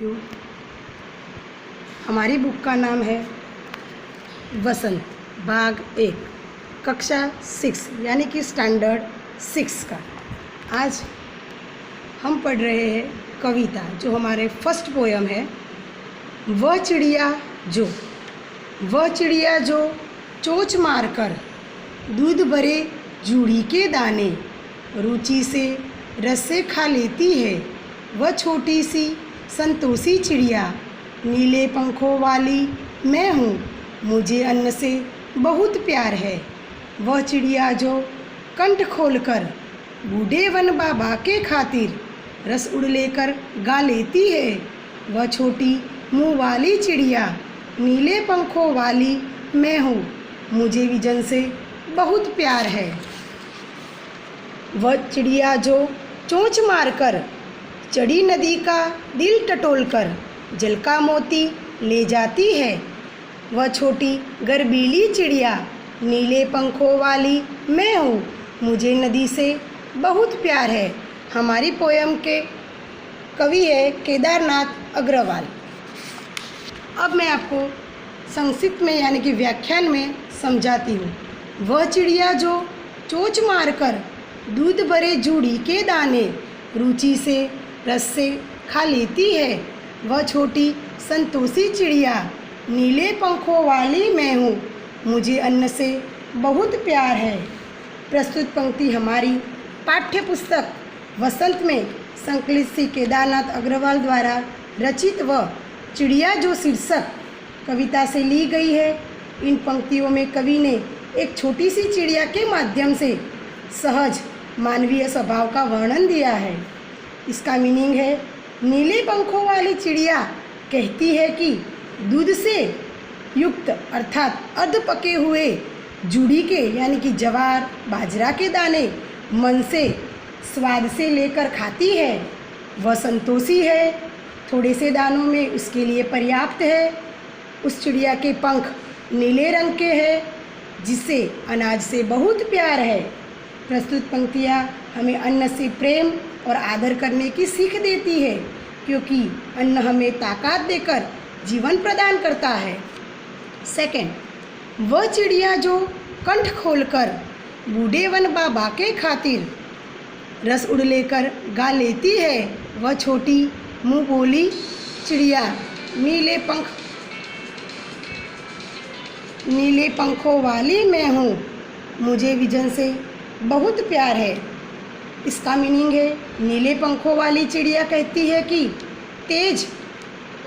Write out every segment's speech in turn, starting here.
क्यों? हमारी बुक का नाम है वसंत, भाग 1, कक्षा 6 यानी कि स्टैंडर्ड 6 का। आज हम पढ़ रहे हैं कविता, जो हमारे फर्स्ट पोयम है। वह चिड़िया जो चोंच मारकर दूध भरे जूड़ी के दाने रुचि से रस से खा लेती है। वह छोटी सी संतोषी चिड़िया, नीले पंखों वाली मैं हूँ, मुझे अन्न से बहुत प्यार है। वह चिड़िया जो कंठ खोलकर बूढ़े वन बाबा के खातिर रस उड़ लेकर गा लेती है। वह छोटी मुँह वाली चिड़िया, नीले पंखों वाली मैं हूँ, मुझे विजन से बहुत प्यार है। वह चिड़िया जो चोंच मारकर चढ़ी नदी का दिल टटोलकर जल का मोती ले जाती है। वह छोटी गर्बीली चिड़िया, नीले पंखों वाली मैं हूँ, मुझे नदी से बहुत प्यार है। हमारी पोयम के कवि है केदारनाथ अग्रवाल। अब मैं आपको संक्षिप्त में यानी कि व्याख्यान में समझाती हूँ। वह चिड़िया जो चोंच मारकर दूध भरे जूड़ी के दाने रुचि से रस से खा लेती है। वह छोटी संतोषी चिड़िया, नीले पंखों वाली मैं हूँ, मुझे अन्न से बहुत प्यार है। प्रस्तुत पंक्ति हमारी पाठ्य पुस्तक वसंत में संकलित श्री केदारनाथ अग्रवाल द्वारा रचित व चिड़िया जो शीर्षक कविता से ली गई है। इन पंक्तियों में कवि ने एक छोटी सी चिड़िया के माध्यम से सहज मानवीय स्वभाव का वर्णन दिया है। इसका मीनिंग है, नीले पंखों वाली चिड़िया कहती है कि दूध से युक्त अर्थात अर्ध पके हुए जूड़ी के यानी कि जवार बाजरा के दाने मन से स्वाद से लेकर खाती है। वह संतोषी है, थोड़े से दानों में उसके लिए पर्याप्त है। उस चिड़िया के पंख नीले रंग के हैं, जिससे अनाज से बहुत प्यार है। प्रस्तुत पंक्तियाँ हमें अन्न से प्रेम और आदर करने की सीख देती है, क्योंकि अन्न हमें ताकत देकर जीवन प्रदान करता है। सेकंड, वह चिड़िया जो कंठ खोलकर बूढ़े वन बाबा के खातिर रस उड़ लेकर गा लेती है। वह छोटी मुँह बोली चिड़िया, नीले पंखों वाली मैं हूँ, मुझे विजन से बहुत प्यार है। इसका मीनिंग है, नीले पंखों वाली चिड़िया कहती है कि तेज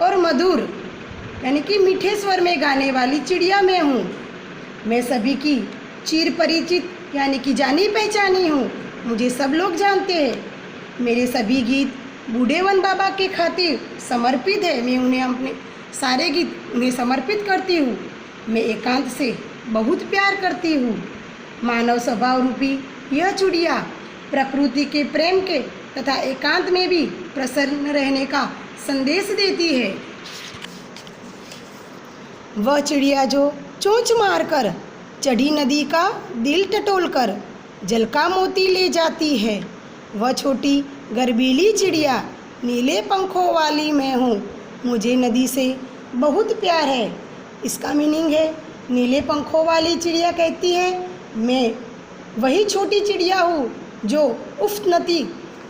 और मधुर यानी कि मीठे स्वर में गाने वाली चिड़िया मैं हूँ। मैं सभी की चिर परिचित यानी कि जानी पहचानी हूँ, मुझे सब लोग जानते हैं। मेरे सभी गीत बूढ़े वन बाबा के खातिर समर्पित है। मैं उन्हें अपने सारे गीत उन्हें समर्पित करती हूँ। मैं एकांत से बहुत प्यार करती हूँ। मानव स्वभाव रूपी यह चिड़िया प्रकृति के प्रेम के तथा एकांत में भी प्रसन्न रहने का संदेश देती है। वह चिड़िया जो चोंच मारकर चढ़ी नदी का दिल टटोलकर जल का मोती ले जाती है। वह छोटी गर्बीली चिड़िया, नीले पंखों वाली मैं हूँ, मुझे नदी से बहुत प्यार है। इसका मीनिंग है, नीले पंखों वाली चिड़िया कहती है, मैं वही छोटी चिड़िया हूँ जो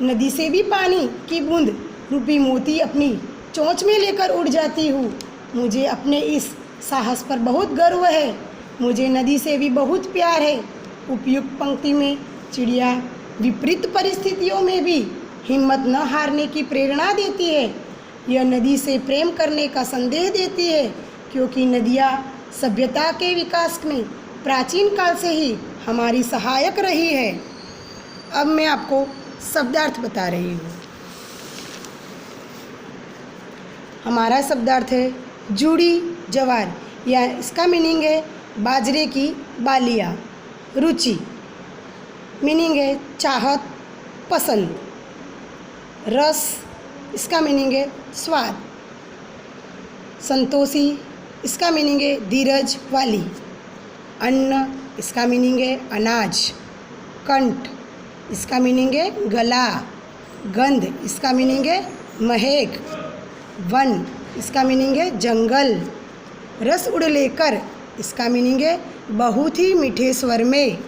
नदी से भी पानी की बूंद रूपी मोती अपनी चोंच में लेकर उड़ जाती हूँ। मुझे अपने इस साहस पर बहुत गर्व है। मुझे नदी से भी बहुत प्यार है। उपयुक्त पंक्ति में चिड़िया विपरीत परिस्थितियों में भी हिम्मत न हारने की प्रेरणा देती है। यह नदी से प्रेम करने का संदेश देती है, क्योंकि नदियाँ सभ्यता के विकास में प्राचीन काल से ही हमारी सहायक रही है। अब मैं आपको शब्दार्थ बता रही हूँ। हमारा शब्दार्थ है जूड़ी जवार, या इसका मीनिंग है बाजरे की बालियाँ। रुचि मीनिंग है चाहत पसंद। रस इसका मीनिंग है स्वाद। संतोषी इसका मीनिंग है धीरज वाली। अन्न इसका मीनिंग है अनाज। कंठ इसका मीनिंग है गला। गंध इसका मीनिंग है महक। वन, इसका मीनिंग है जंगल। रस उड़ लेकर, इसका मीनिंग है बहुत ही मीठे स्वर में।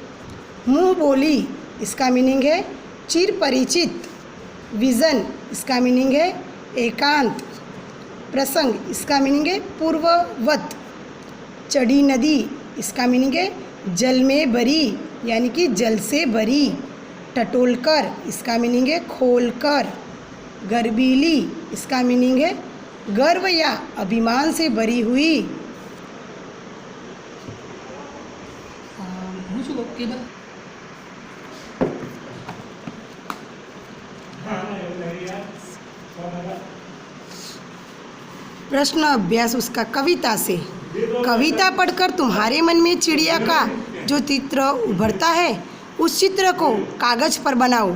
मुँह बोली, इसका मीनिंग है चिर परिचित। विज़न, इसका मीनिंग है एकांत। प्रसंग, इसका मीनिंग है पूर्ववत। चढ़ी नदी, इसका मीनिंग है जल में भरी, यानी कि जल से भरी। टटोलकर, इसका मीनिंग है खोलकर। गर्वीली, इसका मीनिंग है गर्व या अभिमान से भरी हुई। प्रश्न अभ्यास उसका कविता से। कविता पढ़कर तुम्हारे मन में चिड़िया का जो चित्र उभरता है उस चित्र को कागज़ पर बनाओ।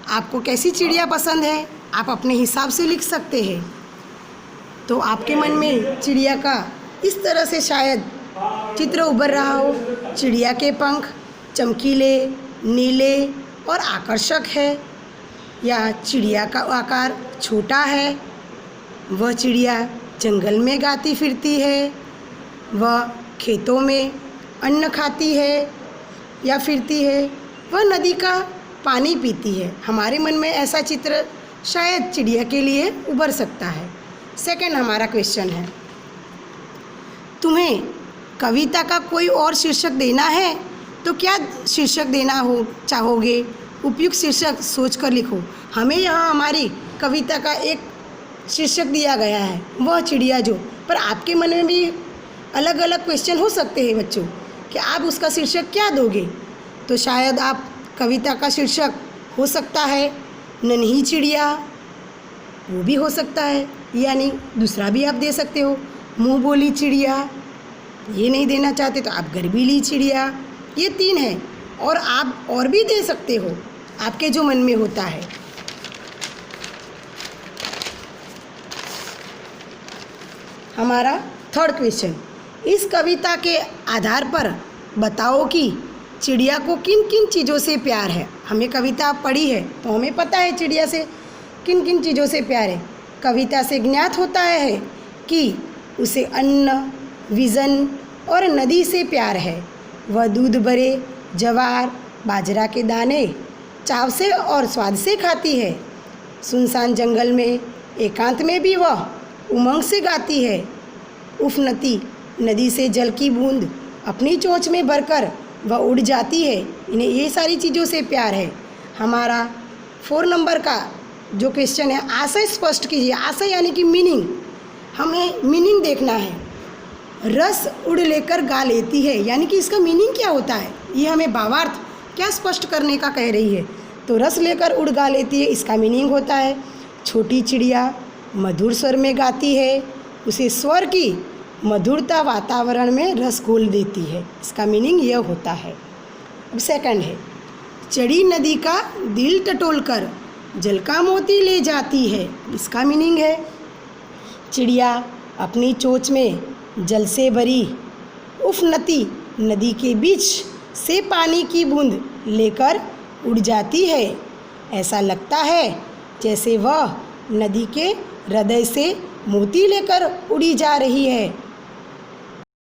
आपको कैसी चिड़िया पसंद है आप अपने हिसाब से लिख सकते हैं। तो आपके मन में चिड़िया का इस तरह से शायद चित्र उभर रहा हो। चिड़िया के पंख चमकीले, नीले और आकर्षक है, या चिड़िया का आकार छोटा है। वह चिड़िया जंगल में गाती फिरती है, वह खेतों में अन्न खाती है या फिरती है, वह नदी का पानी पीती है। हमारे मन में ऐसा चित्र शायद चिड़िया के लिए उभर सकता है। सेकंड हमारा क्वेश्चन है, तुम्हें कविता का कोई और शीर्षक देना है तो क्या शीर्षक देना हो चाहोगे? उपयुक्त शीर्षक सोचकर लिखो। हमें यहाँ हमारी कविता का एक शीर्षक दिया गया है, वह चिड़िया जो, पर आपके मन में भी अलग अलग क्वेश्चन हो सकते हैं बच्चों कि आप उसका शीर्षक क्या दोगे। तो शायद आप कविता का शीर्षक हो सकता है नन्ही चिड़िया, वो भी हो सकता है, यानी दूसरा भी आप दे सकते हो मुँह बोली चिड़िया। ये नहीं देना चाहते तो आप गर्वीली चिड़िया। ये 3 है और आप और भी दे सकते हो आपके जो मन में होता है। हमारा थर्ड क्वेश्चन, इस कविता के आधार पर बताओ कि चिड़िया को किन किन चीज़ों से प्यार है। हमें कविता पढ़ी है तो हमें पता है चिड़िया से किन किन चीज़ों से प्यार है। कविता से ज्ञात होता है कि उसे अन्न, विज़न और नदी से प्यार है। वह दूध भरे ज्वार, बाजरा के दाने चाव से और स्वाद से खाती है। सुनसान जंगल में एकांत में भी वह उमंग से गाती है। उफनती, नदी से जल की बूंद अपनी चोंच में भरकर वह उड़ जाती है। इन्हें ये सारी चीज़ों से प्यार है। हमारा 4 नंबर का जो क्वेश्चन है, आशय स्पष्ट कीजिए। आशय यानी कि मीनिंग, हमें मीनिंग देखना है। रस उड़ लेकर गा लेती है, यानी कि इसका मीनिंग क्या होता है, ये हमें भावार्थ क्या स्पष्ट करने का कह रही है। तो रस लेकर उड़ गा लेती है, इसका मीनिंग होता है छोटी चिड़िया मधुर स्वर में गाती है, उसे स्वर की मधुरता वातावरण में रस घोल देती है। इसका मीनिंग यह होता है। अब सेकंड है, चढ़ी नदी का दिल टटोलकर जल का मोती ले जाती है। इसका मीनिंग है चिड़िया अपनी चोंच में जल से भरी उफनती नदी के बीच से पानी की बूंद लेकर उड़ जाती है। ऐसा लगता है जैसे वह नदी के हृदय से मोती लेकर उड़ी जा रही है।